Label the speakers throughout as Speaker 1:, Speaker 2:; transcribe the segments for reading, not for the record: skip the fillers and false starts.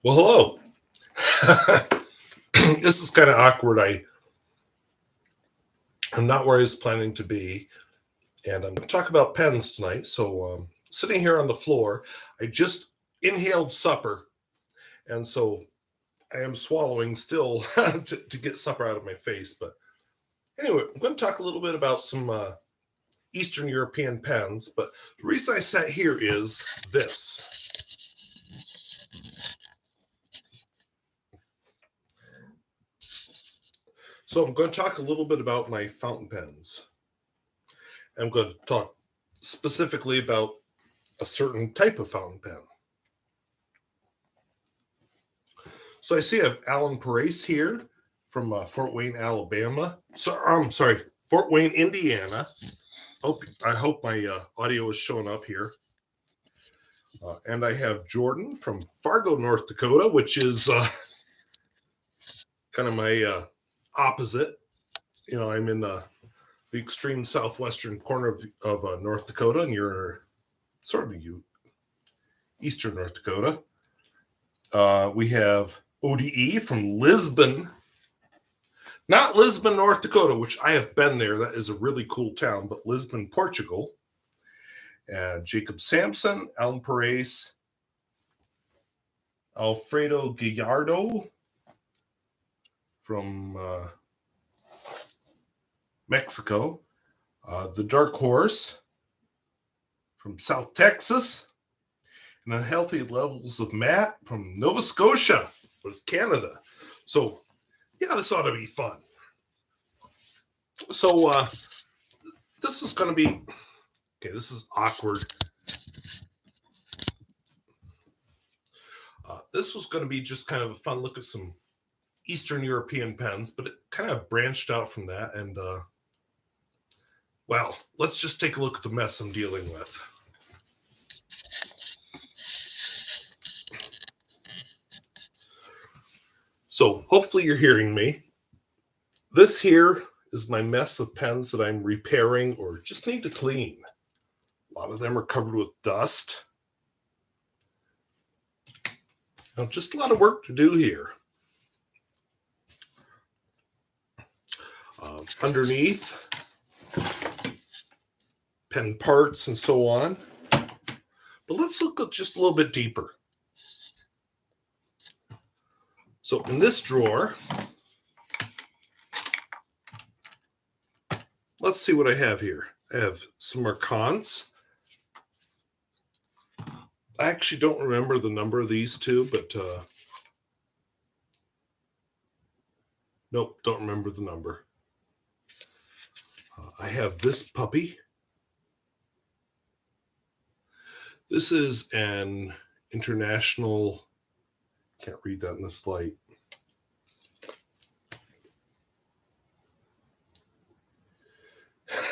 Speaker 1: Well, hello. This is kind of awkward. I'm not where I was planning to be, and I'm going to talk about pens tonight. So, sitting here on the floor, I just inhaled supper, and so I am swallowing still to get supper out of my face. But anyway, I'm going to talk a little bit about some Eastern European pens. But the reason I sat here is this. So I'm going to talk a little bit about my fountain pens. I'm going to talk specifically about a certain type of fountain pen. So I see I have Alan Parace here from Fort Wayne, Alabama. Fort Wayne, Indiana. I hope my audio is showing up here. And I have Jordan from Fargo, North Dakota, which is kind of my opposite. You know, I'm in the extreme southwestern corner of North Dakota, and you're sort of eastern North Dakota. We have ODE from Lisbon, not Lisbon, North Dakota, which I have been there. That is a really cool town, but Lisbon, Portugal. And Jacob Sampson, Alan Parace, Alfredo Gallardo from Mexico, the Dark Horse from South Texas, and Unhealthy Levels of Matt from Nova Scotia, with Canada. So, yeah, this ought to be fun. So, this is going to be, okay, this is awkward. This was going to be just kind of a fun look at some Eastern European pens, but it kind of branched out from that. And, well, let's just take a look at the mess I'm dealing with. So hopefully you're hearing me. This here is my mess of pens that I'm repairing or just need to clean. A lot of them are covered with dust. Now, just a lot of work to do here. Underneath, pen parts and so on. But let's look just a little bit deeper. So in this drawer, let's see what I have here. I have some Marcants. I actually don't remember the number of these two, but nope, don't remember the number. I have this puppy. This is an international, can't read that in this light.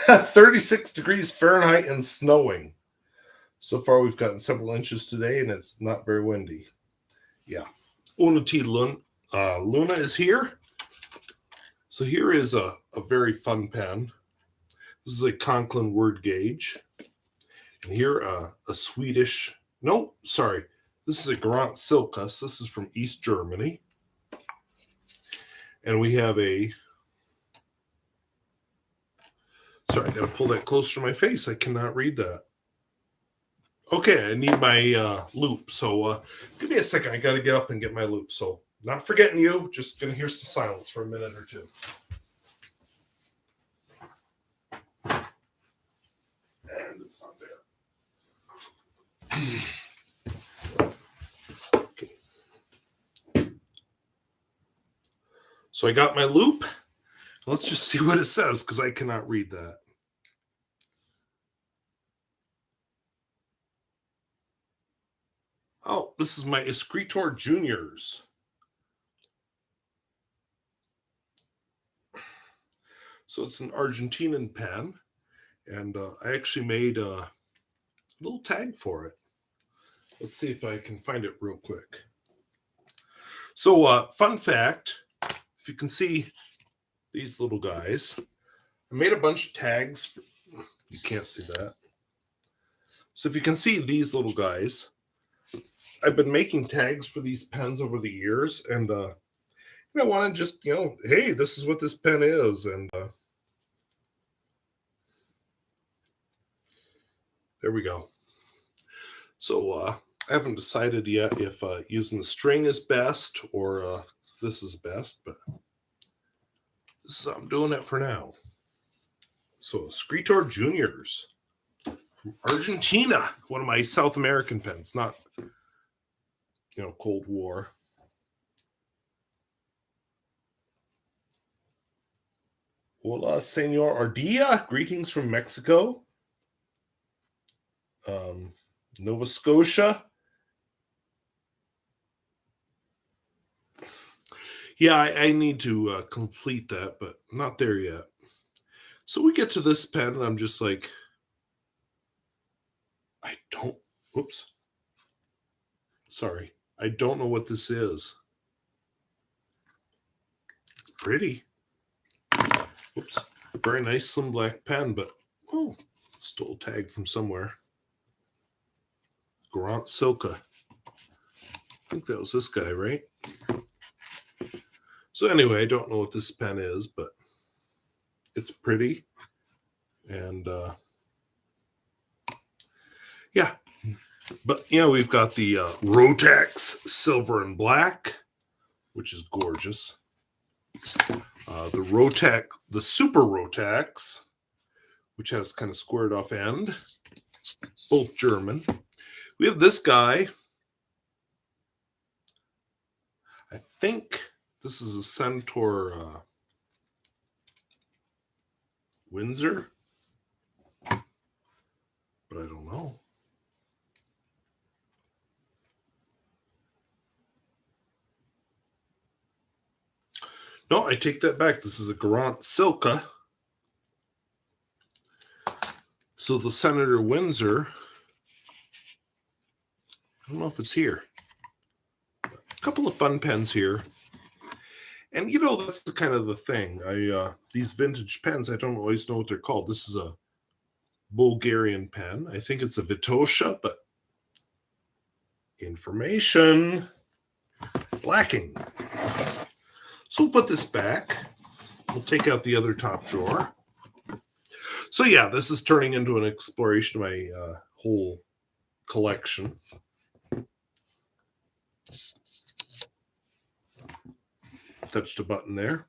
Speaker 1: (36°F) and snowing. So far, we've gotten several inches today, and it's not very windy. Yeah. Unity Luna is here. So here is a very fun pen. This is a Conklin word gauge. And here a Swedish, no, sorry. This is a Garant Silkas. This is from East Germany. And we have a, sorry, I got to pull that closer to my face. I cannot read that. Okay, I need my loop. So give me a second. I got to get up and get my loop. So not forgetting you. Just going to hear some silence for a minute or two. And it's not there. Okay. So I got my loop. Let's just see what it says because I cannot read that. Oh, this is my Escritor Juniors. So it's an Argentinian pen, and I actually made a little tag for it. Let's see if I can find it real quick. So, fun fact, if you can see these little guys, I made a bunch of tags. You can't see that. So if you can see these little guys, I've been making tags for these pens over the years, and I want to just, hey, this is what this pen is, and there we go. So I haven't decided yet if using the string is best or this is best, but this is, I'm doing it for now. So Scritor Juniors from Argentina, one of my South American pens, not Cold War. Hola, Senor Ardilla. Greetings from Mexico. Nova Scotia. Yeah, I need to complete that, but not there yet. So we get to this pen, and I'm just like, I don't know what this is. It's pretty. Oops. Very nice slim black pen, but stole tag from somewhere. Grant Silka. I think that was this guy, right? So anyway, I don't know what this pen is, but it's pretty. And yeah. But we've got the Rotex Silver and Black, which is gorgeous. The Super Rotex, which has kind of squared off end, both German. We have this guy. I think this is a Centaur Windsor, but I don't know. No, I take that back. This is a Grant Silka. So the Senator Windsor, I don't know if it's here. A couple of fun pens here. And that's the kind of the thing. These vintage pens, I don't always know what they're called. This is a Bulgarian pen. I think it's a Vitosha, but information lacking. So we'll put this back. We'll take out the other top drawer. So yeah, this is turning into an exploration of my whole collection. Touched a button there.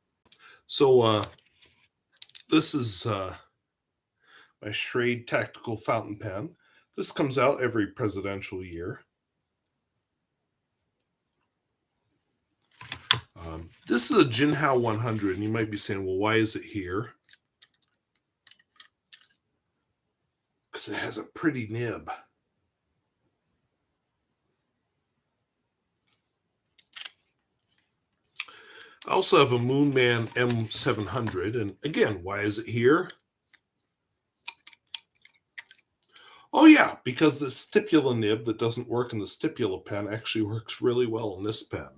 Speaker 1: So this is my Schrade Tactical Fountain Pen. This comes out every presidential year. This is a Jinhao 100, and you might be saying, well, why is it here? Because it has a pretty nib. I also have a Moonman M700, and again, why is it here? Oh yeah, because the stipula nib that doesn't work in the stipula pen actually works really well in this pen.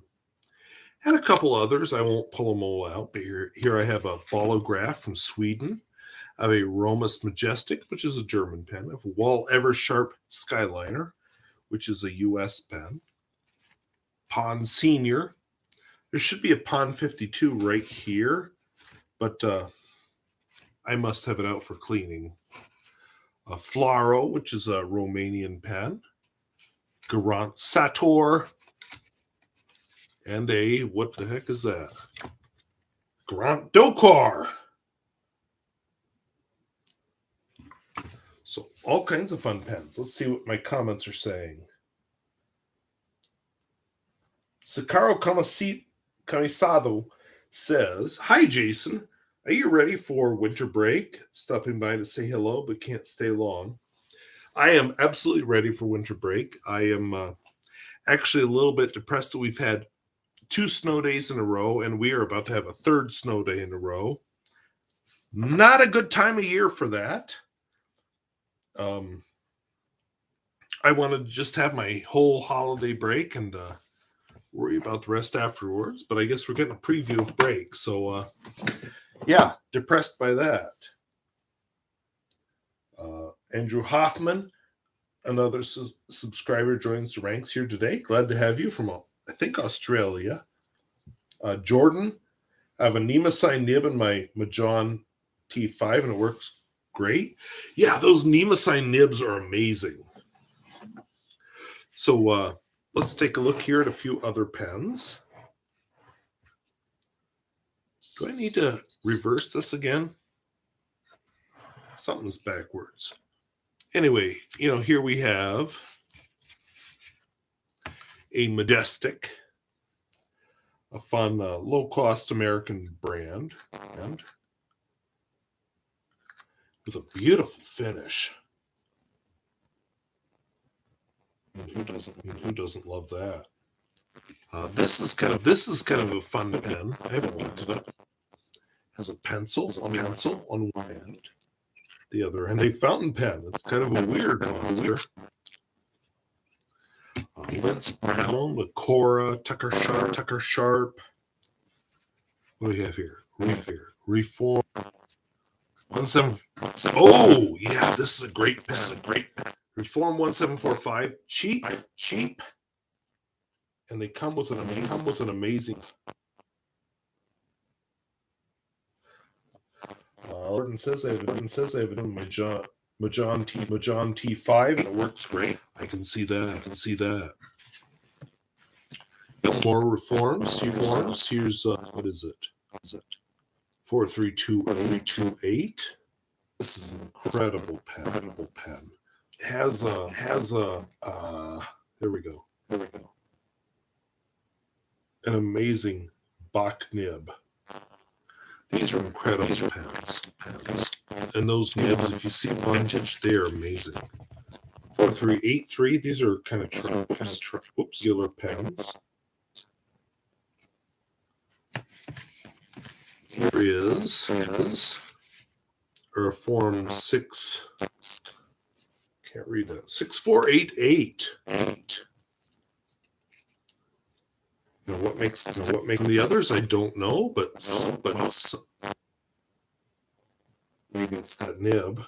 Speaker 1: And a couple others, I won't pull them all out, but here I have a Bolograph from Sweden. I have a Romus Majestic, which is a German pen. I have a Wall Eversharp Skyliner, which is a US pen. Pon Senior. There should be a Pon 52 right here, but I must have it out for cleaning. A Flaro, which is a Romanian pen. Garant Sator. And what the heck is that? Grant Dokar. So all kinds of fun pens. Let's see what my comments are saying. Sakaro Kamisado says, hi, Jason. Are you ready for winter break? Stopping by to say hello, but can't stay long. I am absolutely ready for winter break. I am actually a little bit depressed that we've had 2 snow days in a row, and we are about to have a 3rd snow day in a row. Not a good time of year for that. I wanted to just have my whole holiday break and worry about the rest afterwards, but I guess we're getting a preview of break. So, yeah, depressed by that. Andrew Hoffman, Another subscriber joins the ranks here today. Glad to have you from, I think, Australia. Jordan, I have a Nemasine nib in my Mahjong T5, and it works great. Yeah, those Nemasine nibs are amazing. So let's take a look here at a few other pens. Do I need to reverse this again? Something's backwards. Anyway, here we have a Majestic, a fun low-cost American brand, and with a beautiful finish. And who doesn't love that? This is kind of a fun pen. I haven't looked it up. Has a pencil on one end. The other end, a fountain pen. It's kind of a weird monster. Lince Brown, Cora, Tucker Sharp. What do we have here? Reform. 17. Oh, yeah, this is a great pen. Reform 1745. Cheap. And they come with an amazing. Gordon says I have it in my Mahjong T5, and it works great. I can see that. More reforms. Here's what is it? 43228. This is an incredible pen. It has a there we go. An amazing Bach nib. These are incredible pens. And those nibs, if you see vintage, they're amazing. 4383, these are kind of circular pens. Here is a Reform 6. Can't read that. 6488. What makes the others? I don't know, but maybe it's that nib.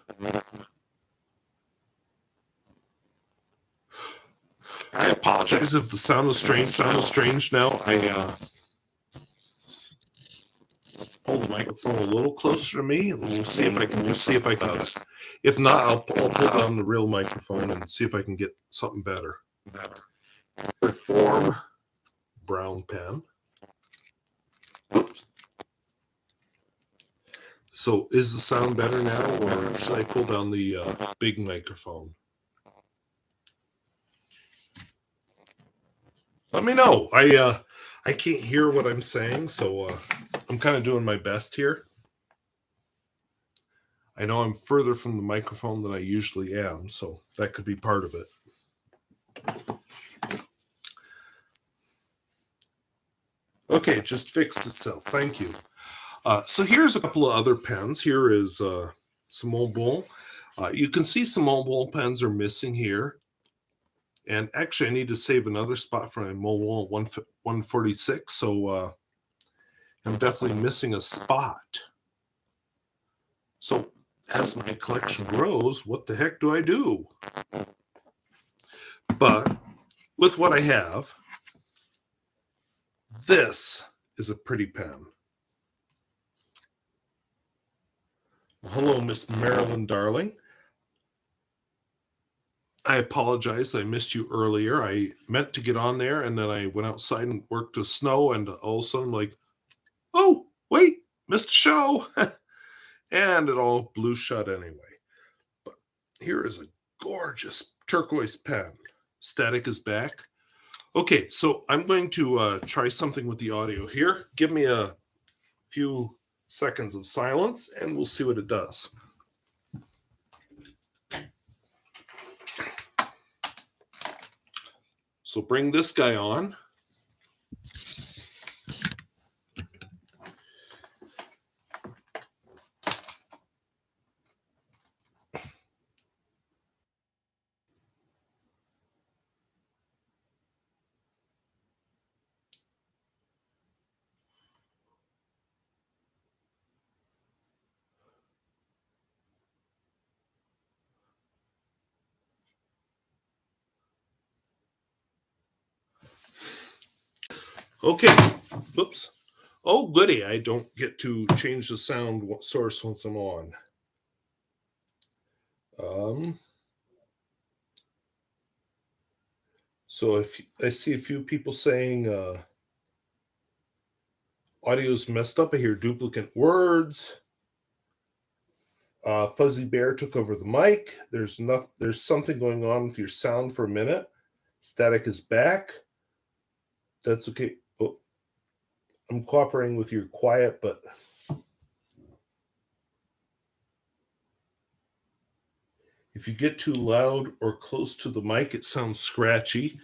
Speaker 1: I apologize if the sound is strange now. Let's pull the microphone a little closer to me, and we'll see if I can. If not, I'll pull down the real microphone and see if I can get something better. Reform brown pen. Oops. So is the sound better now, or should I pull down the big microphone? Let me know. I can't hear what I'm saying, so I'm kind of doing my best here. I know I'm further from the microphone than I usually am, so that could be part of it. Okay, it just fixed itself. Thank you. So here's a couple of other pens. Here is Simone Bon. You can see Simone Bon pens are missing here. And actually, I need to save another spot for my Mobile 146. So I'm definitely missing a spot. So as my collection grows, what the heck do I do? But with what I have, this is a pretty pen. Hello, Miss Marilyn Darling. I apologize. I missed you earlier. I meant to get on there, and then I went outside and worked the snow, and all of a sudden I'm like, oh, wait, missed the show. And it all blew shut anyway. But here is a gorgeous turquoise pen. Static is back. Okay, so I'm going to try something with the audio here. Give me a few seconds of silence, and we'll see what it does. So bring this guy on. Okay. Whoops. Oh, goody. I don't get to change the sound source once I'm on. So if I see a few people saying audio's messed up, I hear duplicate words. Fuzzy Bear took over the mic. There's something going on with your sound for a minute. Static is back. That's okay. Oh, I'm cooperating with your quiet, but if you get too loud or close to the mic, it sounds scratchy.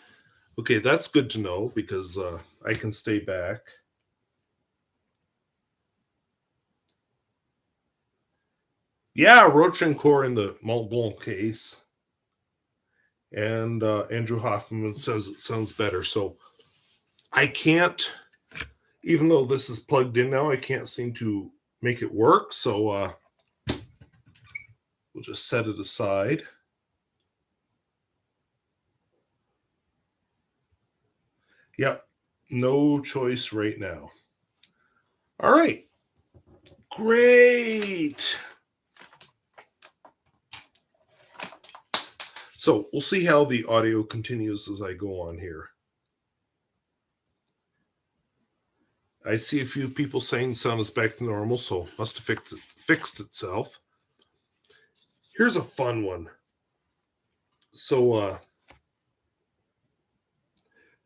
Speaker 1: Okay, that's good to know because I can stay back. Yeah, Rotring core in the Mont Blanc case. And Andrew Hoffman says it sounds better. So I can't, even though this is plugged in now, I can't seem to make it work. So we'll just set it aside. Yep, no choice right now. All right, great. So we'll see how the audio continues as I go on here. I see a few people saying sound is back to normal, so must have fixed itself. Here's a fun one. So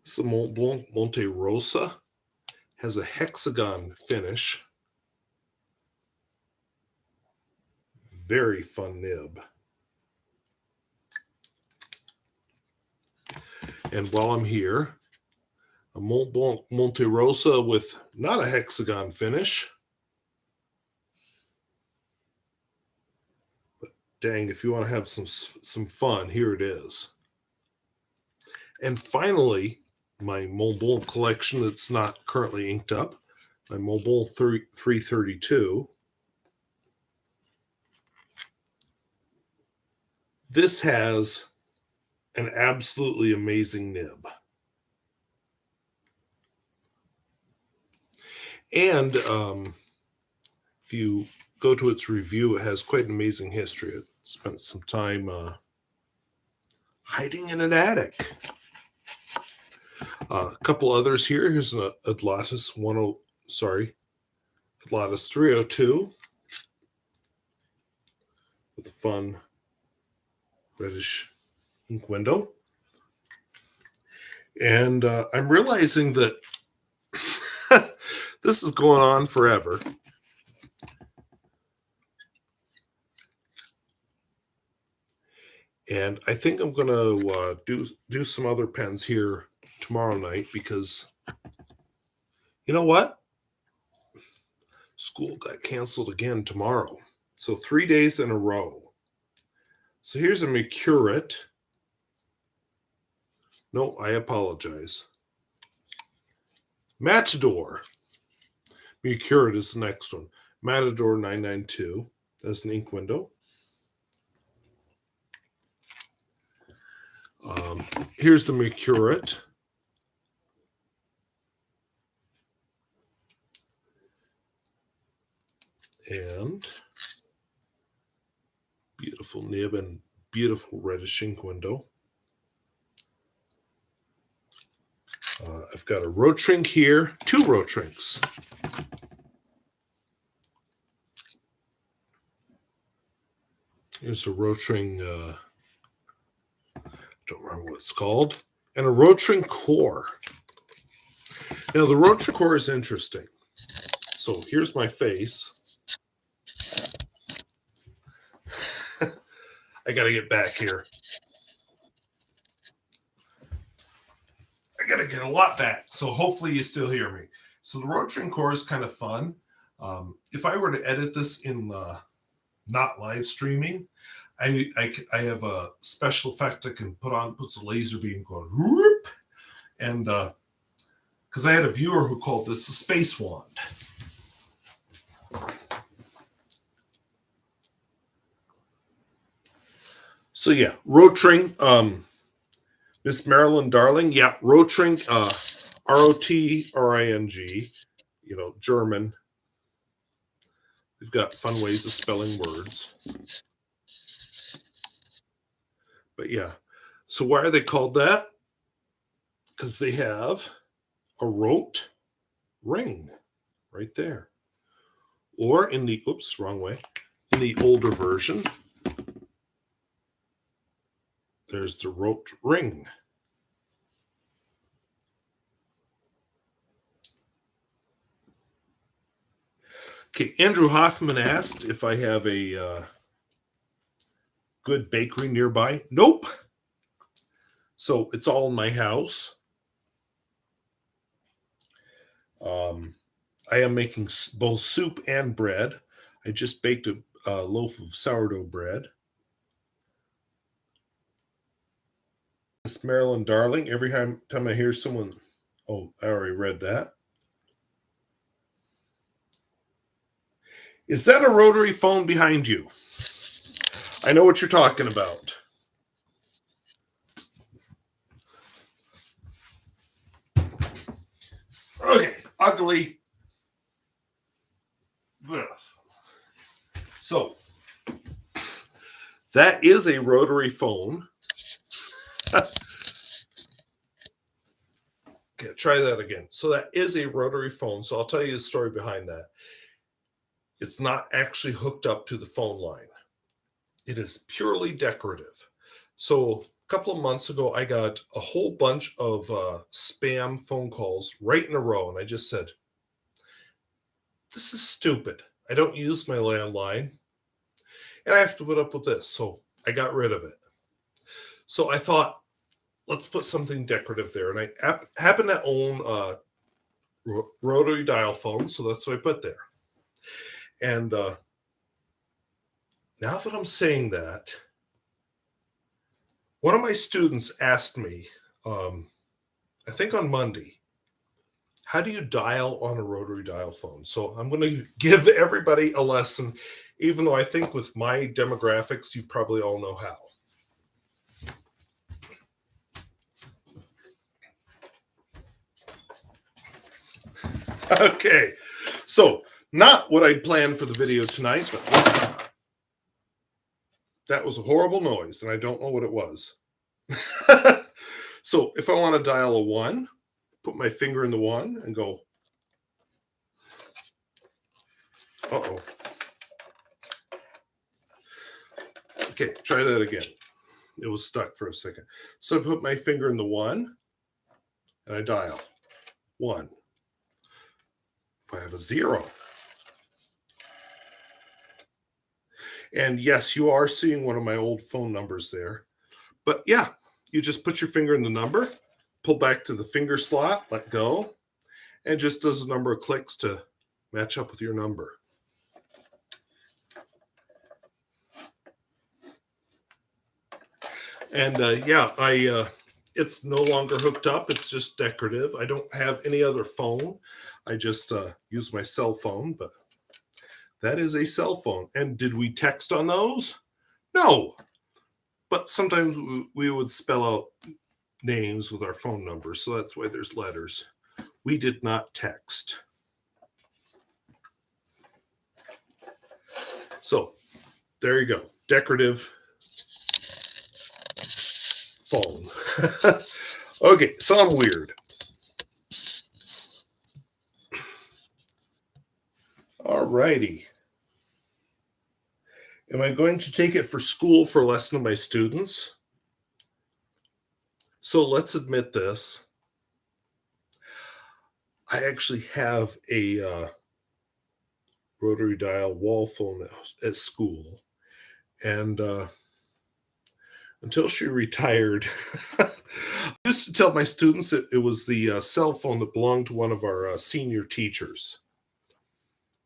Speaker 1: this is Mont Blanc Monte Rosa. Has a hexagon finish. Very fun nib. And while I'm here, a Mont Blanc Monte Rosa with not a hexagon finish. But dang, if you want to have some fun, here it is. And finally, my Mont Blanc collection that's not currently inked up, my Mont Blanc 332. This has an absolutely amazing nib. And if you go to its review, it has quite an amazing history. It spent some time hiding in an attic. A couple others here. Here's an Atlantis Atlantis 302 with a fun reddish ink window. And I'm realizing that this is going on forever. And I think I'm going to do some other pens here tomorrow night because, you know what? School got canceled again tomorrow. So 3 days in a row. So here's a Mercurate. No, I apologize. Matador. Mercurate is the next one. Matador 992. That's an ink window. Here's the Mercurate. And beautiful nib and beautiful reddish ink window. I've got a Rotring here, 2 Rotrings. Here's a Rotring, don't remember what it's called, and a Rotring core. Now, the Rotring core is interesting. So here's my face. I got to get back here. I got to get a lot back. So hopefully you still hear me. So the Rotring core is kind of fun. If I were to edit this in not live streaming, I have a special effect I can puts a laser beam going whoop, and because I had a viewer who called this the space wand. So yeah, Rotring, Miss Marilyn Darling, yeah, Rotring Rotring, German. They've got fun ways of spelling words. But yeah. So why are they called that? Because they have a rote ring right there. Or in the, wrong way. In the older version, there's the rote ring. Okay, Andrew Hoffman asked if I have a good bakery nearby. Nope. So it's all in my house. I am making both soup and bread. I just baked a loaf of sourdough bread. Miss Marilyn Darling, every time I hear someone, oh, I already read that. Is that a rotary phone behind you? I know what you're talking about. Okay, ugly. This. So, that is a rotary phone. Okay, try that again. So that is a rotary phone. So I'll tell you the story behind that. It's not actually hooked up to the phone line. It is purely decorative. So a couple of months ago, I got a whole bunch of spam phone calls right in a row. And I just said, this is stupid. I don't use my landline. And I have to put up with this. So I got rid of it. So I thought, let's put something decorative there. And I happen to own rotary dial phones. So that's what I put there. And now that I'm saying that, one of my students asked me, I think on Monday, how do you dial on a rotary dial phone? So I'm going to give everybody a lesson, even though I think with my demographics, you probably all know how. Okay, so not what I'd planned for the video tonight, but that was a horrible noise, and I don't know what it was. So if I want to dial a 1, put my finger in the 1 and go, uh-oh. Okay, try that again. It was stuck for a second. So I put my finger in the 1 and I dial 1. If I have a 0. And yes, you are seeing one of my old phone numbers there. But yeah, you just put your finger in the number, pull back to the finger slot, let go, and it just does a number of clicks to match up with your number. And it's no longer hooked up. It's just decorative. I don't have any other phone. I just use my cell phone, but that is a cell phone. And did we text on those? No. But sometimes we would spell out names with our phone numbers, so that's why there's letters. We did not text. So there you go. Decorative phone. Okay, so I'm weird. All righty. Am I going to take it for school for a lesson to my students? So let's admit this. I actually have a rotary dial wall phone at school. And until she retired, I used to tell my students that it was the cell phone that belonged to one of our senior teachers.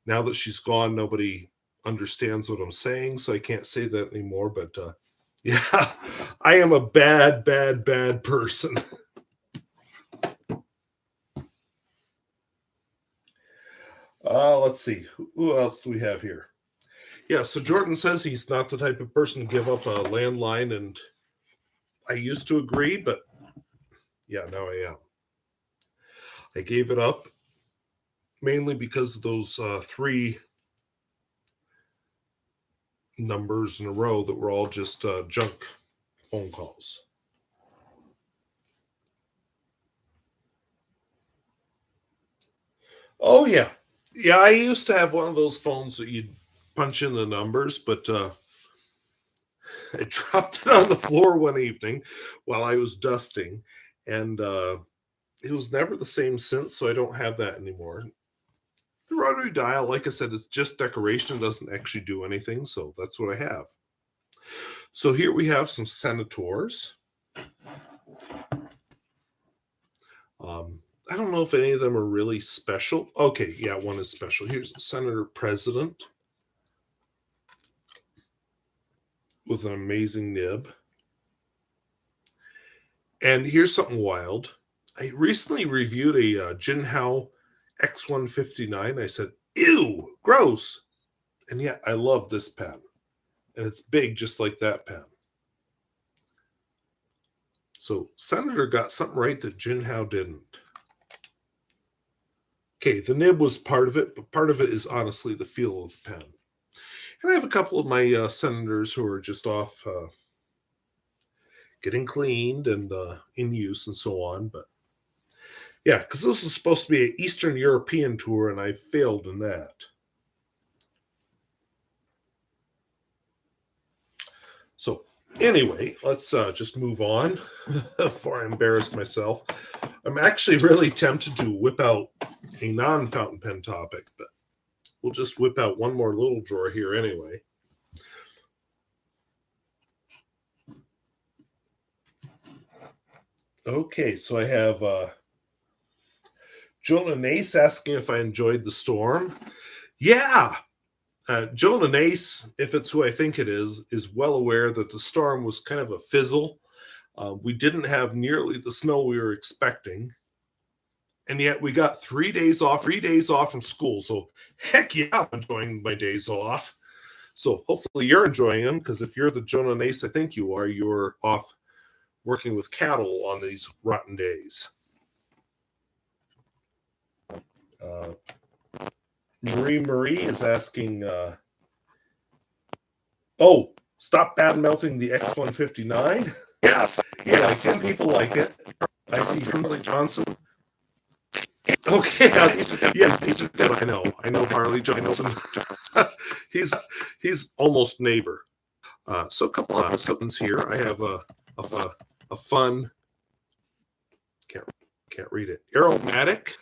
Speaker 1: Now that she's gone, nobody understands what I'm saying, so I can't say that anymore. But yeah, I am a bad person. Let's see. Who else do we have here? Yeah, so Jordan says he's not the type of person to give up a landline, and I used to agree, but yeah, now I am. I gave it up mainly because of those 3 numbers in a row that were all just junk phone calls. Oh, yeah. Yeah, I used to have one of those phones that you'd punch in the numbers, but I dropped it on the floor one evening while I was dusting, and it was never the same since, so I don't have that anymore. The rotary dial, like I said, it's just decoration. It doesn't actually do anything, so that's what I have. So here we have some senators. I don't know if any of them are really special. Okay, yeah, one is special. Here's a senator president with an amazing nib. And here's something wild. I recently reviewed a Jinhao X159. I said, ew, gross. And yet I love this pen. And it's big just like that pen. So Senator got something right that Jinhao didn't. Okay, the nib was part of it, but part of it is honestly the feel of the pen. And I have a couple of my Senators who are just off getting cleaned and in use and so on. But yeah, because this is supposed to be an Eastern European tour, and I failed in that. So anyway, let's just move on before I embarrass myself. I'm actually really tempted to whip out a non-fountain pen topic, but we'll just whip out one more little drawer here anyway. Okay, so I have Jonah Nace asking if I enjoyed the storm. Yeah, Jonah Nace, if it's who I think it is well aware that the storm was kind of a fizzle. We didn't have nearly the snow we were expecting. And yet we got 3 days off from school. So heck yeah, I'm enjoying my days off. So hopefully you're enjoying them, because if you're the Jonah Nace I think you are, you're off working with cattle on these rotten days. Marie is asking, oh, stop bad mouthing the X159. Yes, yeah, some people like it. I see Harley Johnson. Okay, yeah, I know Harley Johnson. he's almost neighbor. So a couple of buttons here. I have a fun. Can't read it. Aromatic.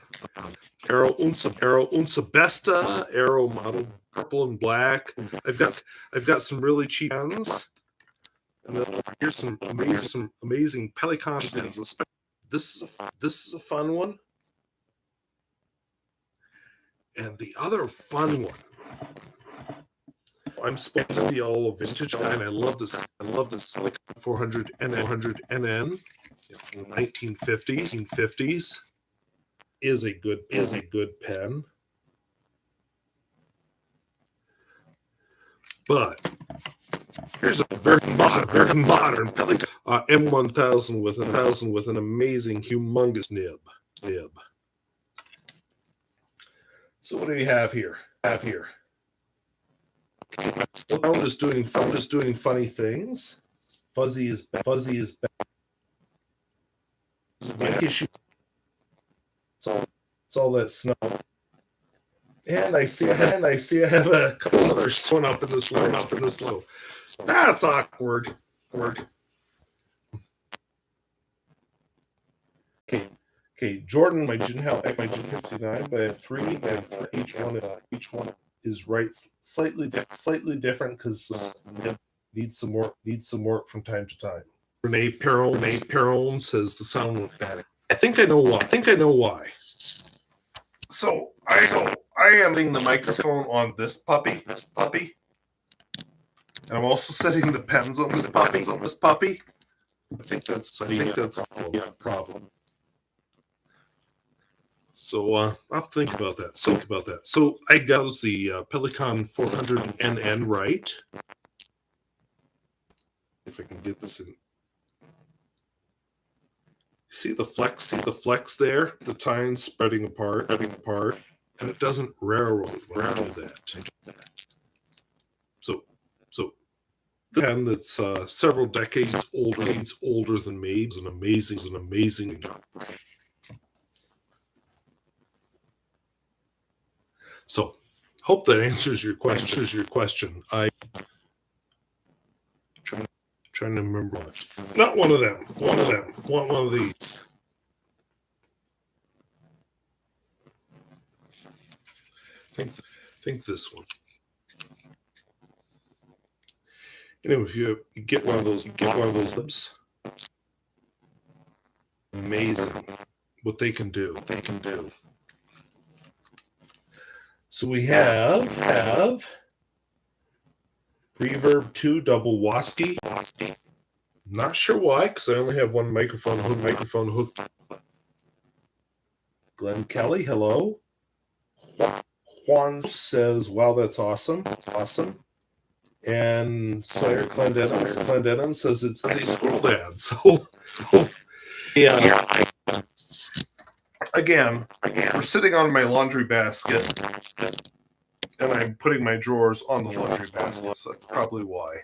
Speaker 1: Aero Unsa Besta. Aero model purple and black. I've got some really cheap pens. And then here's some amazing Pelikan pens. This is a fun one. And the other fun one, I'm supposed to be all a vintage guy, and I love this 400 NN from 1950s. Is a good pen. But here's a very modern Pelikan M1000 with an amazing, humongous nib. So what do we have here? Sound is doing funny things. Fuzzy is back. Mic issue. It's all that snow. And I see I have a couple others thrown up in this line. So that's awkward. Okay, Jordan, my Jinhao X59, but I have 3, and each one is right slightly different because needs some work from time to time. Renee Perron says the sound went bad. I think I know why. So I am putting the microphone on this puppy, and I'm also setting the pens on this puppy. I think that's a problem. So I'll have to think about that. So I got the Pelikan 400 NN right. If I can get this in. See the flex there? The tines spreading apart, and it doesn't railroad when I do that. So the pen that's several decades older than me is an amazing job. So hope that answers your question. I trying to remember what. Not one of them. One of these. Think this one. Anyway, if you get one of those lips, amazing what they can do. So we have Reverb 2 double Wasky. Not sure why, because I only have one microphone hooked. Glenn Kelly, hello. Juan says, wow, that's awesome. And Sawyer Clendenin says it's a scroll dad. So yeah. Again, we're sitting on my laundry basket, and I'm putting my drawers on the laundry basket, so that's probably why.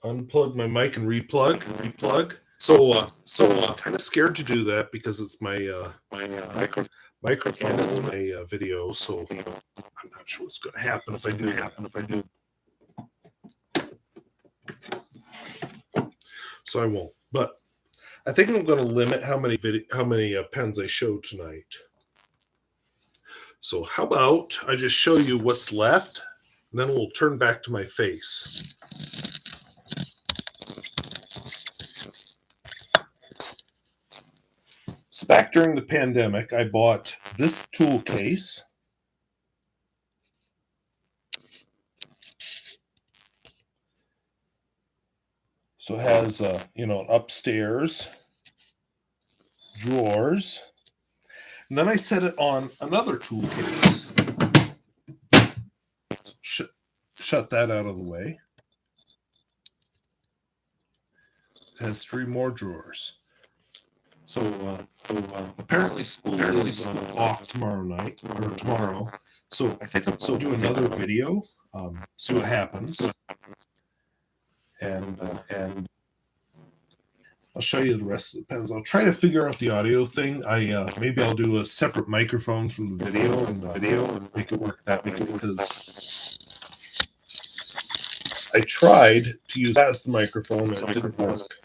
Speaker 1: Unplug my mic and replug. So I'm kind of scared to do that because it's my microphone, it's my video, so I'm not sure what's going to happen if I do. So I won't. But I think I'm going to limit how many pens I show tonight. So how about I just show you what's left, and then we'll turn back to my face. So back during the pandemic, I bought this tool case. So it has, an upstairs drawers. And then I set it on another tool case. Shut that out of the way. It has 3 more drawers. So apparently school is off tomorrow. So I think I'll do another video, see what happens. And I'll show you the rest of the pens. I'll try to figure out the audio thing. Maybe I'll do a separate microphone from the video and make it work that way, because I tried to use that as the microphone and it didn't work.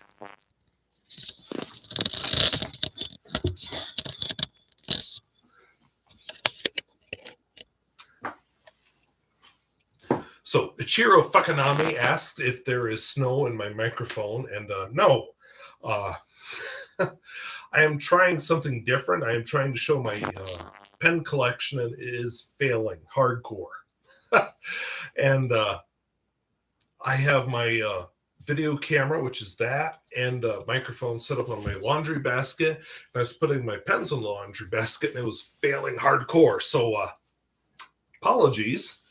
Speaker 1: So Ichiro Fukanami asked if there is snow in my microphone, and no. I am trying something different. I am trying to show my pen collection, and it is failing hardcore. And I have my video camera, which is that, and microphone set up on my laundry basket. And I was putting my pens on the laundry basket, and it was failing hardcore. So apologies.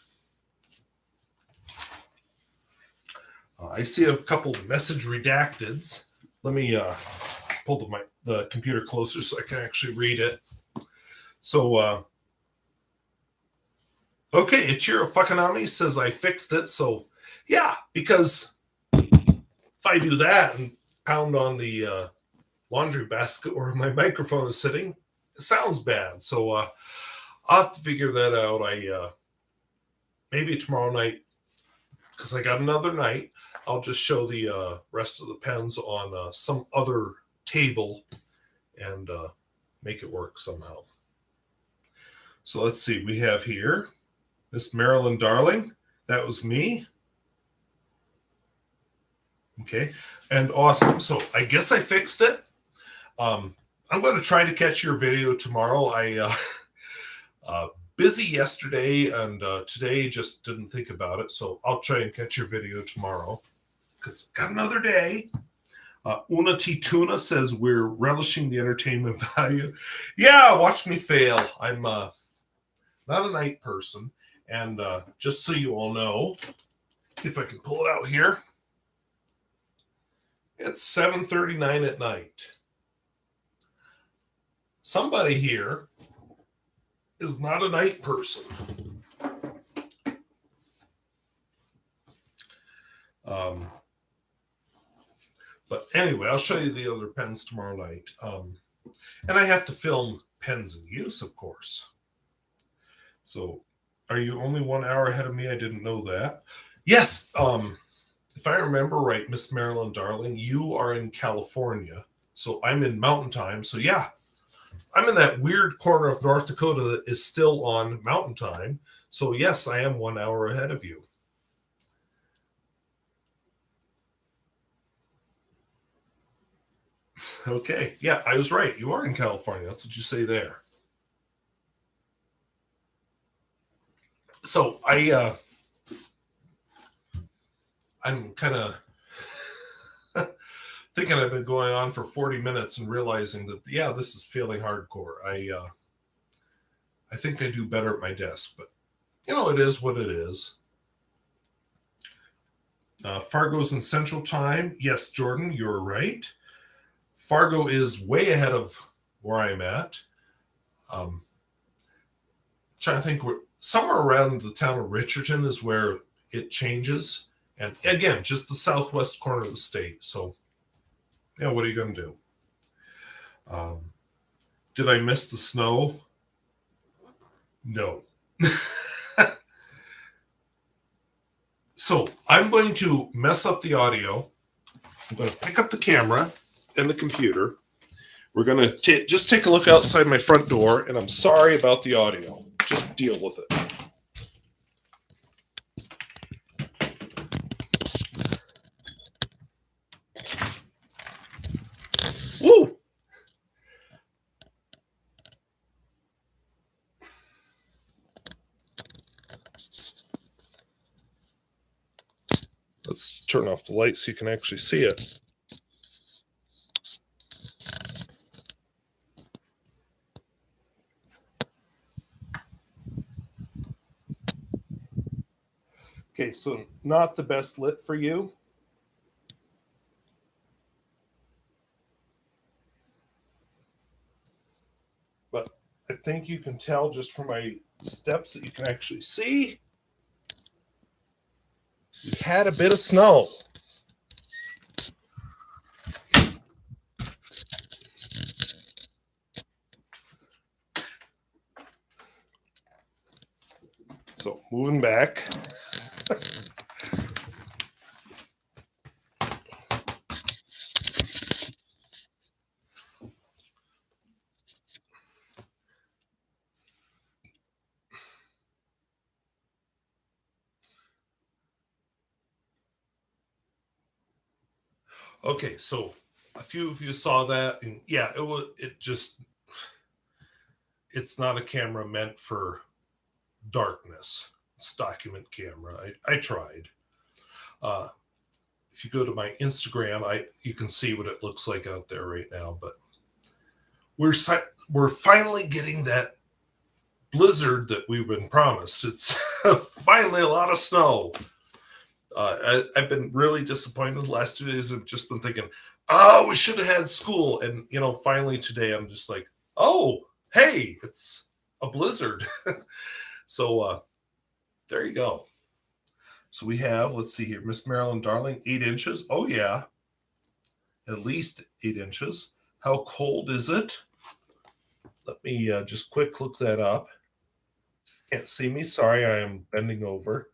Speaker 1: I see a couple message redacteds. Let me pull the computer closer so I can actually read it. So, okay, Ichiro Fukanami says I fixed it. So, yeah, because if I do that and pound on the laundry basket where my microphone is sitting, it sounds bad. So, I'll have to figure that out. Maybe tomorrow night, because I got another night, I'll just show the rest of the pens on some other table and make it work somehow. So let's see. We have here Miss Marilyn Darling. That was me. Okay. And awesome. So I guess I fixed it. I'm going to try to catch your video tomorrow. I busy yesterday, and today just didn't think about it. So I'll try and catch your video tomorrow, because got another day. Una T. Tuna says we're relishing the entertainment value. Yeah, watch me fail. I'm not a night person. And just so you all know, if I can pull it out here. It's 7:39 at night. Somebody here is not a night person. But anyway, I'll show you the other pens tomorrow night. And I have to film pens in use, of course. So are you only 1 hour ahead of me? I didn't know that. Yes. If I remember right, Miss Marilyn Darling, you are in California. So I'm in Mountain Time. So yeah, I'm in that weird corner of North Dakota that is still on Mountain Time. So yes, I am 1 hour ahead of you. Okay. Yeah, I was right. You are in California. That's what you say there. So I'm kind of thinking I've been going on for 40 minutes and realizing that, yeah, this is fairly hardcore. I think I do better at my desk, but it is what it is. Fargo's in Central Time. Yes, Jordan, you're right. Fargo is way ahead of where I'm at. Trying to think, we're somewhere around the town of Richardson is where it changes. And again, just the southwest corner of the state. So, yeah, what are you going to do? Did I miss the snow? No. So I'm going to mess up the audio. I'm going to pick up the camera and the computer. We're going to just take a look outside my front door, and I'm sorry about the audio. Just deal with it. Woo! Let's turn off the light so you can actually see it. Okay, so not the best lit for you. But I think you can tell just from my steps that you can actually see. We had a bit of snow. So moving back. Okay, so a few of you saw that, and yeah, it's not a camera meant for darkness. It's document camera. I tried. If you go to my Instagram, you can see what it looks like out there right now. But we're finally getting that blizzard that we've been promised. It's finally a lot of snow. I've been really disappointed. The last 2 days I've just been thinking, oh, we should have had school. And, finally today I'm just like, oh, hey, it's a blizzard. So there you go. So we have, let's see here, Miss Marilyn Darling, 8 inches. Oh, yeah. At least 8 inches. How cold is it? Let me just quick look that up. Can't see me. Sorry, I am bending over.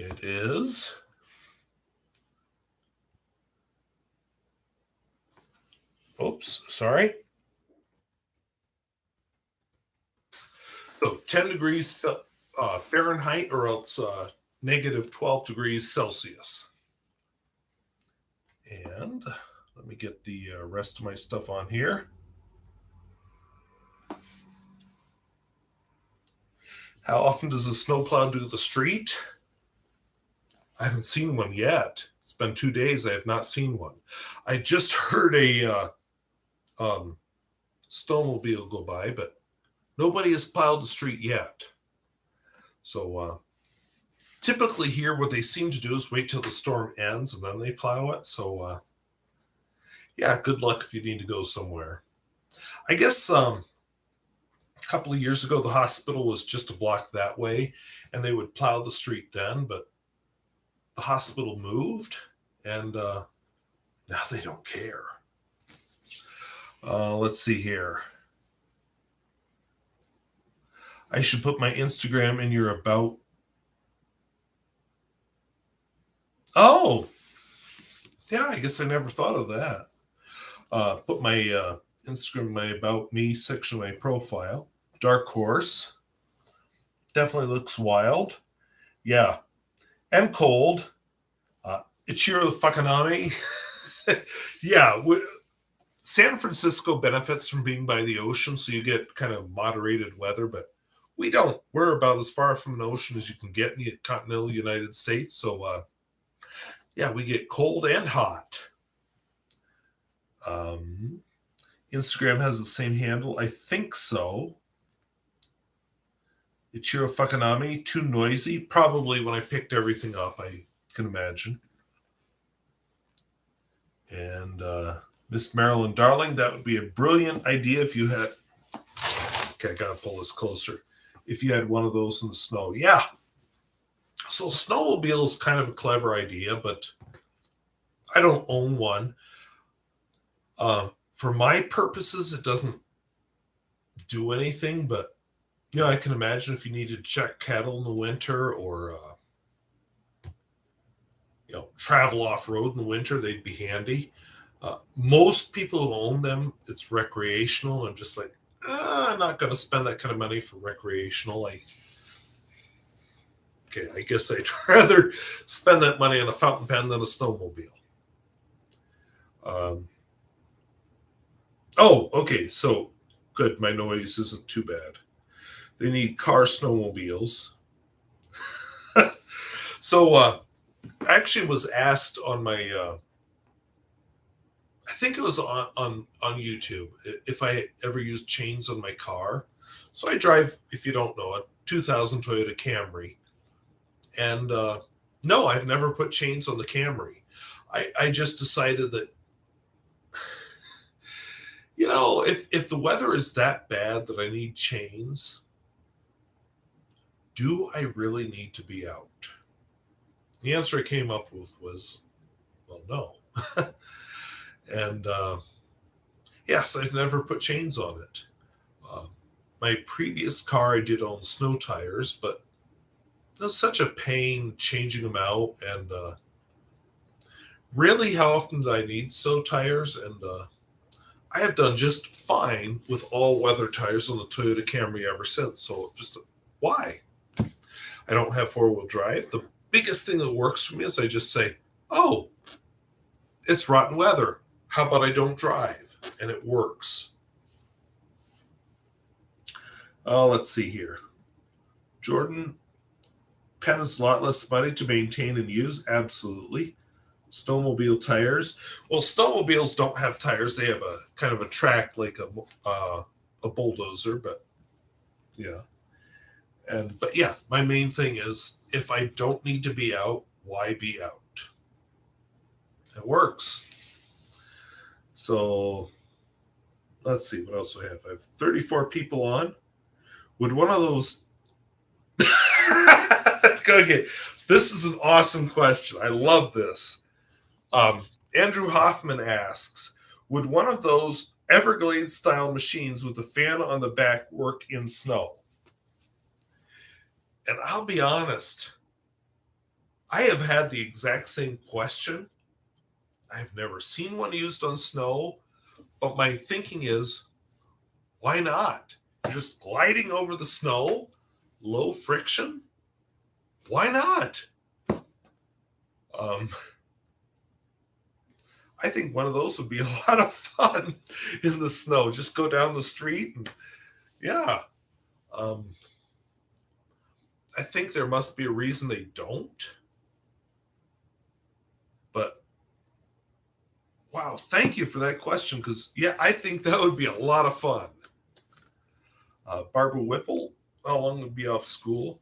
Speaker 1: It is. Oops, sorry. So 10 degrees Fahrenheit or else negative 12 degrees Celsius. And let me get the rest of my stuff on here. How often does a snowplow do the street? I haven't seen one yet. It's been 2 days. I have not seen one. I just heard a snowmobile go by, but Nobody has plowed the street yet. So typically here, what they seem to do is wait till the storm ends and then they plow it. So yeah, good luck if you need to go somewhere. I guess a couple of years ago, the hospital was just a block that way, and they would plow the street then, but the hospital moved, and now they don't care. Let's see here. I should put my Instagram in your about. Oh, yeah, I guess I never thought of that. Put my Instagram, my about me section of my profile. Dark horse. Definitely looks wild. Yeah. And cold. Ichiro Fukanami. Yeah. San Francisco benefits from being by the ocean, so you get kind of moderated weather, but we don't. We're about as far from an ocean as you can get in the continental United States. So, yeah, we get cold and hot. Instagram has the same handle. I think so. Ichiro Fukanami, too noisy. Probably when I picked everything up, I can imagine. And Miss Marilyn Darling, that would be a brilliant idea if you had. Okay, I gotta pull this closer. If you had one of those in the snow. Yeah. So snowmobile is kind of a clever idea, but I don't own one. For my purposes, it doesn't do anything, but you know, I can imagine if you needed to check cattle in the winter or you know, travel off road in the winter, they'd be handy. Most people who own them, it's recreational. I'm just like, I'm not going to spend that kind of money for recreational. I guess I'd rather spend that money on a fountain pen than a snowmobile. Oh, okay. So good. My noise isn't too bad. They need car snowmobiles. So I actually was asked on my, I think it was on YouTube, if I ever used chains on my car. So I drive, if you don't know it, 2000 Toyota Camry. And no, I've never put chains on the Camry. I just decided that, you know, if the weather is that bad that I need chains, do I really need to be out? The answer I came up with was, well, no. And yes, I've never put chains on it. My previous car, I did own snow tires, but it was such a pain changing them out. And really, how often do I need snow tires? And I have done just fine with all weather tires on the Toyota Camry ever since. So just why? I don't have four-wheel drive. The biggest thing that works for me is I just say, oh, it's rotten weather. How about I don't drive? And it works. Let's see here. Jordan, pen is a lot less money to maintain and use. Absolutely. Snowmobile tires. Well, snowmobiles don't have tires. They have a kind of a track like a bulldozer, but yeah. But yeah, my main thing is if I don't need to be out, why be out? It works. So let's see what else I have. I have 34 people on. Would one of those okay, this is an awesome question. I love this. Andrew Hoffman asks, would one of those Everglades style machines with the fan on the back work in snow? And I'll be honest, I have had the exact same question. I have never seen one used on snow, but my thinking is, why not? You're just gliding over the snow, low friction. Why not? I think one of those would be a lot of fun in the snow. Just go down the street and yeah. I think there must be a reason they don't. But wow, thank you for that question because yeah, I think that would be a lot of fun. Barbara Whipple, how long will be off school?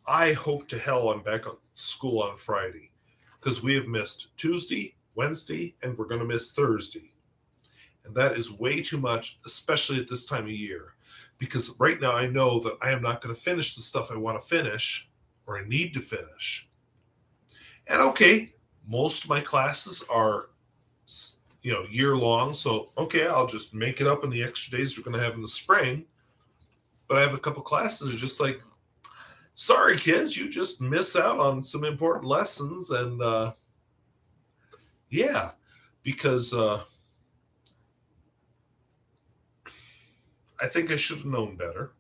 Speaker 1: I hope to hell I'm back on school on Friday because we have missed Tuesday, Wednesday, and we're going to miss Thursday. And that is way too much, especially at this time of year. Because right now I know that I am not going to finish the stuff I want to finish or I need to finish. And okay, most of my classes are, year long. So, okay, I'll just make it up in the extra days we're going to have in the spring. But I have a couple classes that are just like, sorry, kids, you just miss out on some important lessons. And yeah, because I think I should have known better.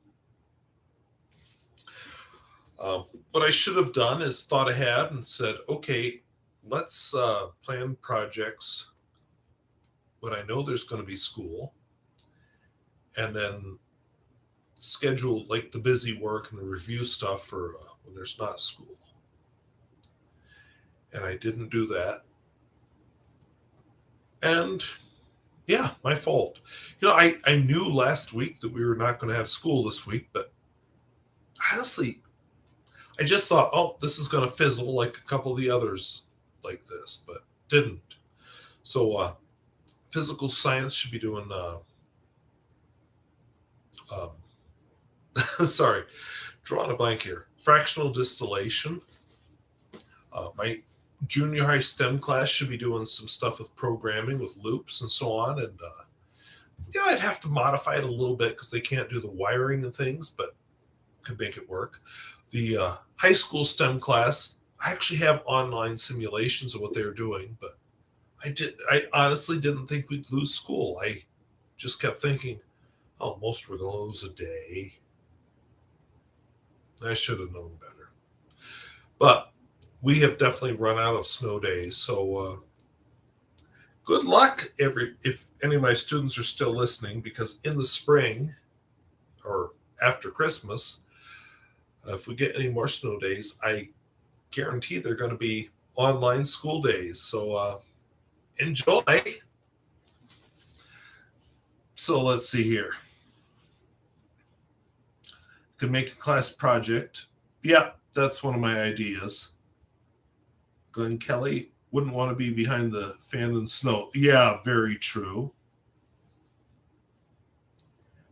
Speaker 1: What I should have done is thought ahead and said, okay, let's plan projects when I know there's going to be school, and then schedule like the busy work and the review stuff for when there's not school. And I didn't do that. And yeah, my fault. I knew last week that we were not going to have school this week, but honestly, I just thought, oh, this is going to fizzle like a couple of the others like this, but didn't. So physical science should be doing, sorry, drawing a blank here. Fractional distillation. My junior high STEM class should be doing some stuff with programming, with loops and so on. And I'd have to modify it a little bit because they can't do the wiring and things, but could make it work. The high school STEM class, I actually have online simulations of what they were doing, but I honestly didn't think we'd lose school. I just kept thinking, oh, most were going to lose a day. I should have known better. But we have definitely run out of snow days. So good luck if any of my students are still listening, because in the spring or after Christmas, if we get any more snow days, I guarantee they're going to be online school days. So enjoy. So let's see here. Could make a class project. Yeah, that's one of my ideas. Glenn Kelly wouldn't want to be behind the fan in snow. Yeah, very true.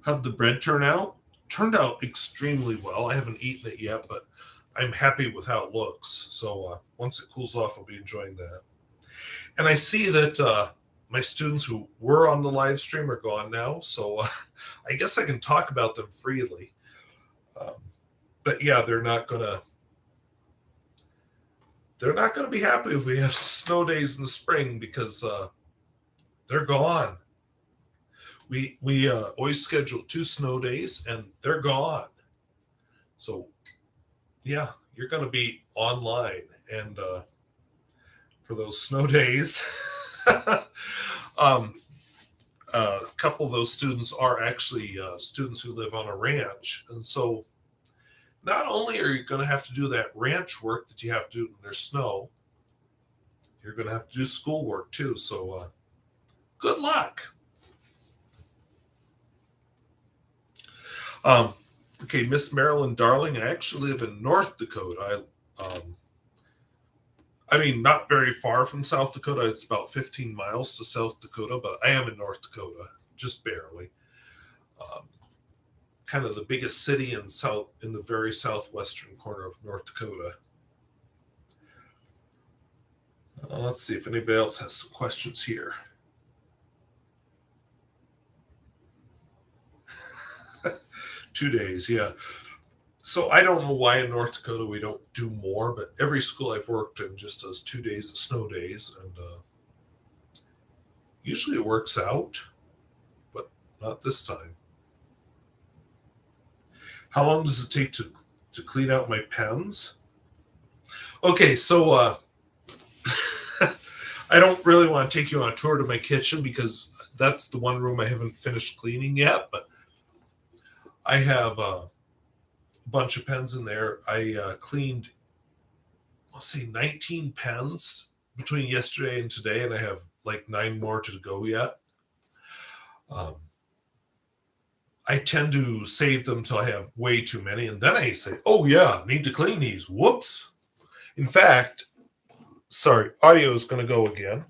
Speaker 1: How'd the bread turn out? Turned out extremely well. I haven't eaten it yet, but I'm happy with how it looks. So once it cools off, I'll be enjoying that. And I see that my students who were on the live stream are gone now. So I guess I can talk about them freely. But yeah, they're not gonna be happy if we have snow days in the spring, because they're gone. We always schedule 2 snow days and they're gone. So yeah, you're going to be online, and for those snow days, a couple of those students are actually students who live on a ranch, and so not only are you going to have to do that ranch work that you have to do when there's snow, you're going to have to do school work too. So good luck. Okay, Miss Marilyn Darling, I actually live in North Dakota. I mean, not very far from South Dakota. It's about 15 miles to South Dakota, but I am in North Dakota, just barely. Kind of the biggest city in the very southwestern corner of North Dakota. Let's see if anybody else has some questions here. Two days, yeah. So I don't know why in North Dakota we don't do more, but every school I've worked in just does 2 days of snow days, and usually it works out, but not this time. How long does it take to clean out my pens? Okay, so I don't really want to take you on a tour to my kitchen because that's the one room I haven't finished cleaning yet, but I have a bunch of pens in there. I cleaned, I'll say 19 pens between yesterday and today, and I have like 9 more to go yet. I tend to save them till I have way too many, and then I say, oh yeah, need to clean these. Whoops. In fact, sorry, audio is going to go again.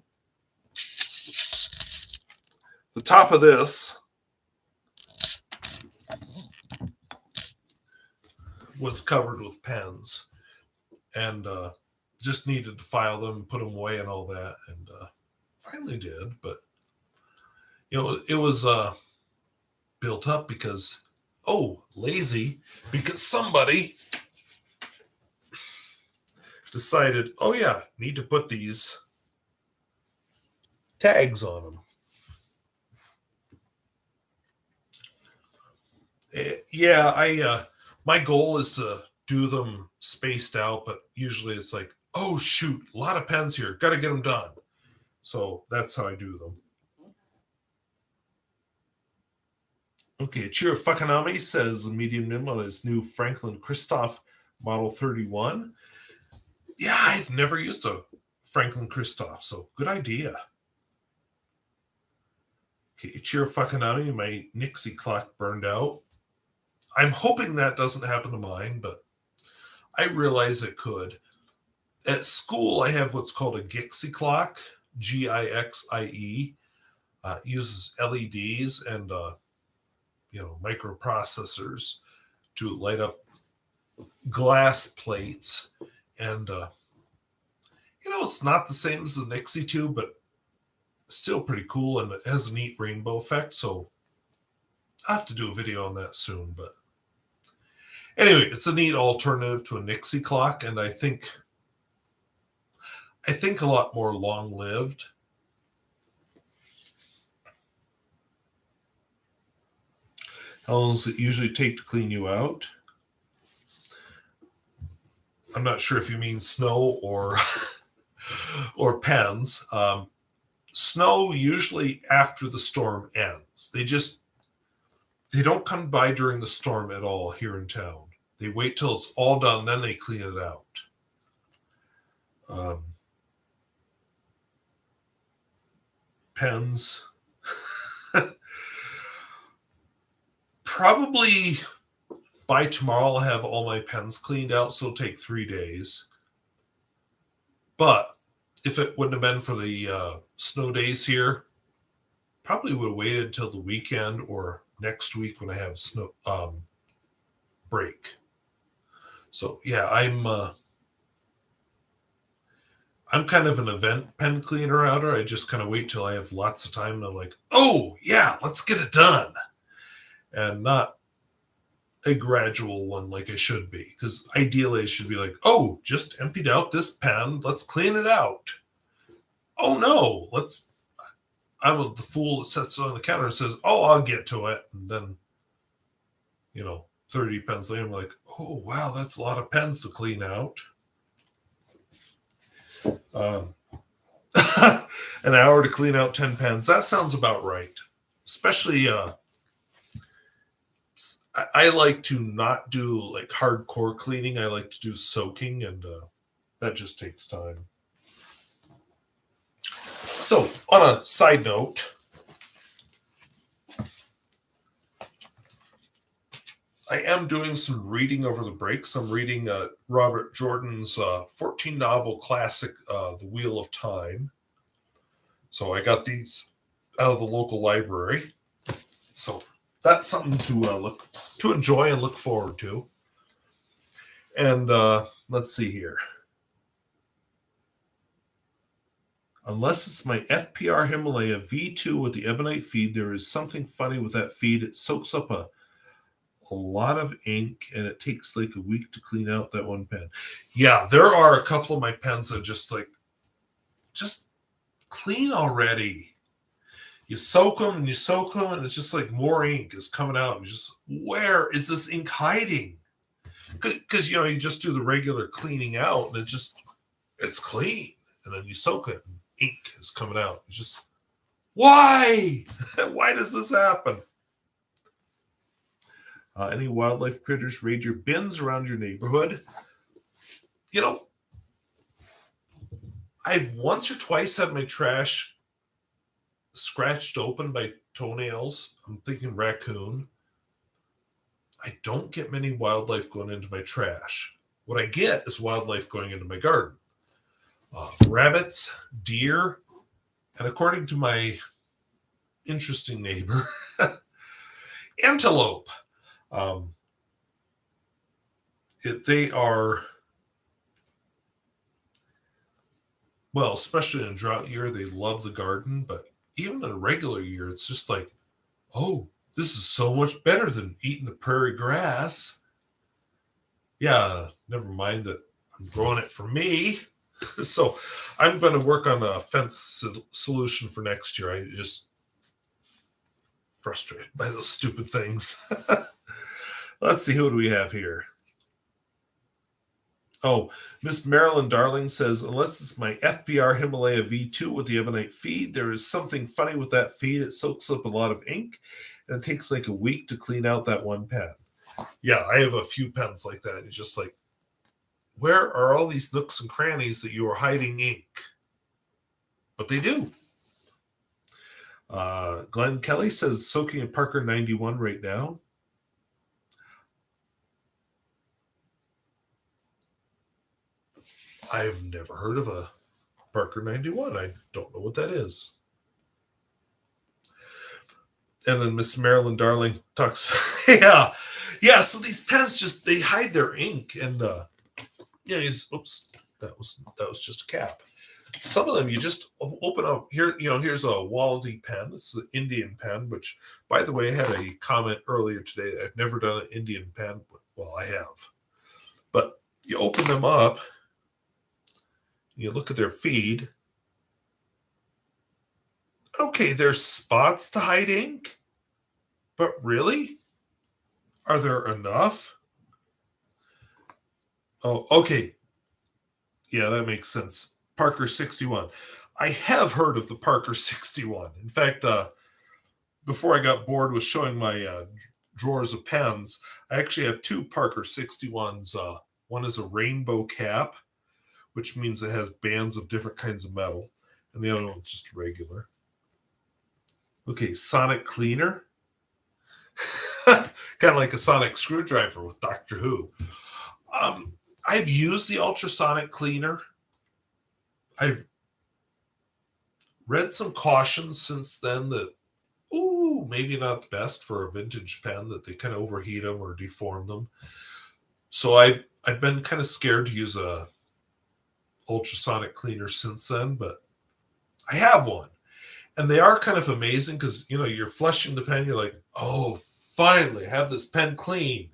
Speaker 1: The top of this was covered with pens, and just needed to file them, put them away, and all that, and finally did. But it was built up because lazy, because somebody decided, oh yeah, need to put these tags on them. I my goal is to do them spaced out, but usually it's like, oh shoot, a lot of pens here, got to get them done. So that's how I do them. Okay, Chiro Fakanami says medium nim on his new Franklin Christoph Model 31. Yeah, I've never used a Franklin Christoph, so good idea. Okay, Chiro Fakanami, my Nixie clock burned out. I'm hoping that doesn't happen to mine, but I realize it could. At school, I have what's called a Gixie clock, Gixie. Uses LEDs and microprocessors to light up glass plates, and it's not the same as the Nixie 2, but still pretty cool, and it has a neat rainbow effect. So I have to do a video on that soon. But anyway, it's a neat alternative to a Nixie clock, and I think a lot more long-lived. How long does it usually take to clean you out? I'm not sure if you mean snow or or pens. Snow usually after the storm ends. They don't come by during the storm at all here in town. They wait till it's all done, then they clean it out. Pens. Probably by tomorrow I'll have all my pens cleaned out, so it'll take 3 days. But if it wouldn't have been for the snow days here, probably would have waited until the weekend or next week when I have snow break. So yeah, I'm kind of an event pen cleaner outer. I just kind of wait till I have lots of time, and I'm like, oh yeah, let's get it done, and not a gradual one like I should be. Because ideally, I should be like, oh, just emptied out this pen, let's clean it out. Oh no, I'm the fool that sits on the counter and says, oh, I'll get to it. And then, 30 pens later, I'm like, oh, wow, that's a lot of pens to clean out. An hour to clean out 10 pens. That sounds about right. Especially, I like to not do like hardcore cleaning. I like to do soaking, and that just takes time. So, on a side note, I am doing some reading over the breaks. I'm reading Robert Jordan's 14-novel classic, The Wheel of Time. So I got these out of the local library. So that's something to enjoy and look forward to. And let's see here. Unless it's my FPR Himalaya V2 with the ebonite feed, there is something funny with that feed. It soaks up a lot of ink, and it takes like a week to clean out that one pen. Yeah, there are a couple of my pens that just clean already. You soak them, and it's just like more ink is coming out. And where is this ink hiding? Because you just do the regular cleaning out, and it's clean, and then you soak it, and ink is coming out. It's just, why? Why does this happen? Any wildlife critters raid your bins around your neighborhood? I've once or twice had my trash scratched open by toenails. I'm thinking raccoon. I don't get many wildlife going into my trash. What I get is wildlife going into my garden. Rabbits, deer, and according to my interesting neighbor, antelope. Um, they are, well, especially in a drought year, they love the garden, but even in a regular year, it's just like, oh, this is so much better than eating the prairie grass. Yeah, never mind that I'm growing it for me. So I'm going to work on a fence solution for next year. I just frustrated by those stupid things. Let's see, who do we have here? Oh, Miss Marilyn Darling says, unless it's my FBR Himalaya V2 with the Ebonite feed, there is something funny with that feed. It soaks up a lot of ink, and it takes like a week to clean out that one pen. Yeah, I have a few pens like that. It's just like, where are all these nooks and crannies that you are hiding ink? But they do. Glenn Kelly says, soaking in Parker 91 right now. I've never heard of a Parker 91. I don't know what that is. And then Miss Marilyn Darling talks, yeah. So these pens just, they hide their ink. And oops, that was just a cap. Some of them you just open up here. Here's a Wallaby pen. This is an Indian pen, which, by the way, I had a comment earlier today that I've never done an Indian pen. Well, I have. But you open them up, you look at their feed. Okay, there's spots to hide ink, but really? Are there enough? Oh, okay. Yeah, that makes sense. Parker 61. I have heard of the Parker 61. In fact, before I got bored with showing my drawers of pens, I actually have two Parker 61s. One is a rainbow cap, which means it has bands of different kinds of metal, and the other one's just regular. Okay, sonic cleaner. Kind of like a sonic screwdriver with Doctor Who. I've used the ultrasonic cleaner. I've read some cautions since then that, maybe not the best for a vintage pen, that they kind of overheat them or deform them. So I've been kind of scared to use a ultrasonic cleaner since then, but I have one. And they are kind of amazing because, you're flushing the pen. You're like, oh, finally, have this pen clean.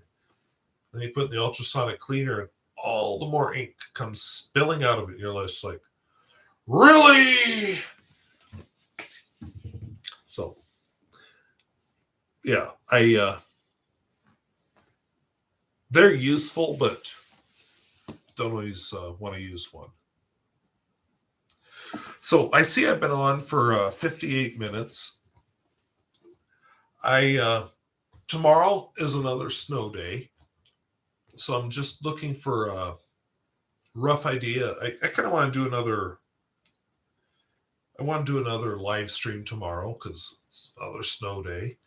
Speaker 1: Then you put in the ultrasonic cleaner and all the more ink comes spilling out of it. You're just like, really? So, yeah, they're useful, but don't always want to use one. So I see I've been on for 58 minutes. Tomorrow is another snow day. So I'm just looking for a rough idea. I kind of want to do another live stream tomorrow because it's another snow day.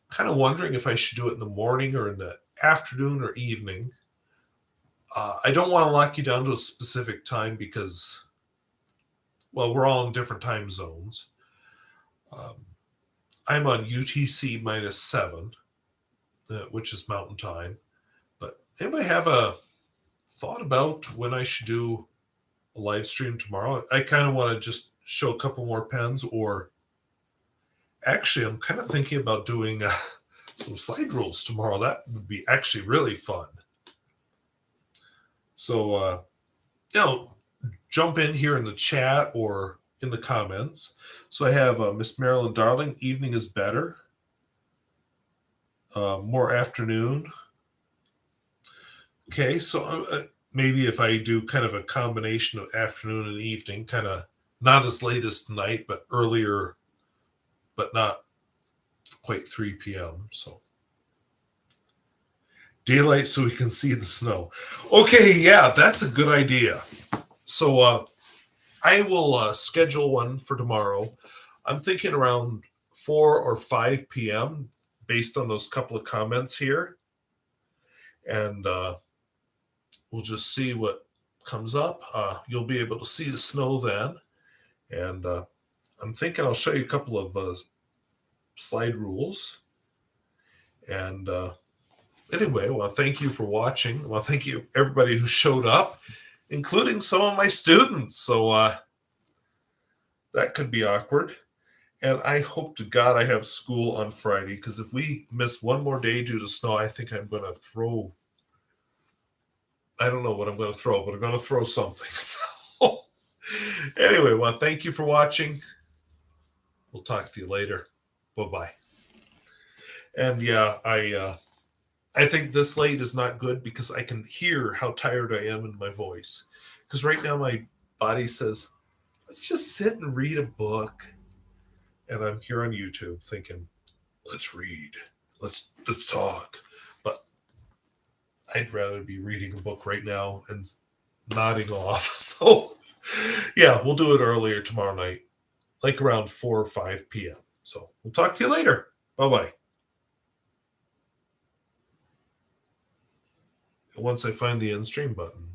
Speaker 1: Kind of wondering if I should do it in the morning or in the afternoon or evening. I don't want to lock you down to a specific time because, well, we're all in different time zones. I'm on UTC -7, which is Mountain Time. But anybody have a thought about when I should do a live stream tomorrow? I kind of want to just show a couple more pens, or actually, I'm kind of thinking about doing some slide rules tomorrow. That would be actually really fun. So, jump in here in the chat or in the comments. So I have Miss Marilyn Darling, evening is better. More afternoon. Okay, so maybe if I do kind of a combination of afternoon and evening, kind of not as late as tonight, but earlier, but not quite 3 p.m. So daylight so we can see the snow. Okay, yeah, that's a good idea. So I will schedule one for tomorrow. I'm thinking around 4 or 5 p.m. based on those couple of comments here. And we'll just see what comes up. You'll be able to see the snow then. And I'm thinking I'll show you a couple of slide rules. And anyway, well, thank you for watching. Well, thank you everybody who showed up, including some of my students. So that could be awkward. And I hope to God I have school on Friday, because if we miss one more day due to snow, I think I'm going to throw. I don't know what I'm going to throw, but I'm going to throw something. So anyway, well, thank you for watching. We'll talk to you later. Bye-bye. And yeah, I think this late is not good because I can hear how tired I am in my voice. Because right now my body says, let's just sit and read a book. And I'm here on YouTube thinking, let's read. Let's talk. But I'd rather be reading a book right now and nodding off. So yeah, we'll do it earlier tomorrow night, like around 4 or 5 p.m. So we'll talk to you later. Bye-bye. Once I find the end stream button.